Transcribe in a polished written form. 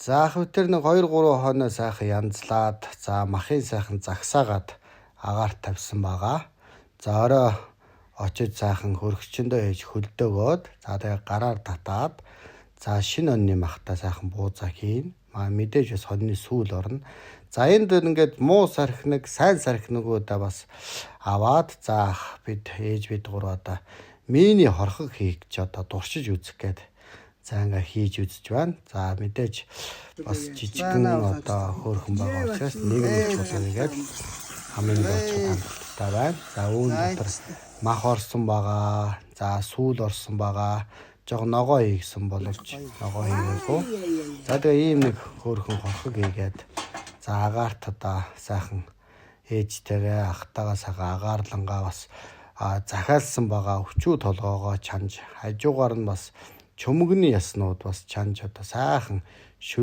За хөвтөр нэг 2-3 хоноо сайхан янзлаад за махын сайхан загсаагаад агаар тавьсан байгаа. За орой очиж сайхан хөргөчөндөө хийж хөлдөөгөөд за тэгээ гараар татаад за шинэ онны махтаа сайхан буузаа хийн. Мэдээж бас хоньны сүүл орно. За энд ингээд муу сархиныг, сайн сархинуудаа бас аваад за бид гурав одоо мини хорхог хийх гэж одоо дуршиж үзэх гээд за ингээ хийж үзэж байна. За мэдээж бас жижигэн одоо хөөрхөн байгаа учраас нэг чуулгагээд хамгийн болчиход хангалттай байна. За үүн дотор мах орсон байгаа. За сүүл орсон байгаа. Жог ногоо хийгсэн боловч ногоо хийгээгүй. За тэгээ ийм нэг хөөрхөн хорхог хийгээд за агаарт одоо сайхан ээжтэйгээ ахтайгаа сайхан агаарлангаа бас захиалсан байгаа өчүү толгоогоо чанж хажуугаар нь бас чөмгөний яснууд бас чанж одоо сайхан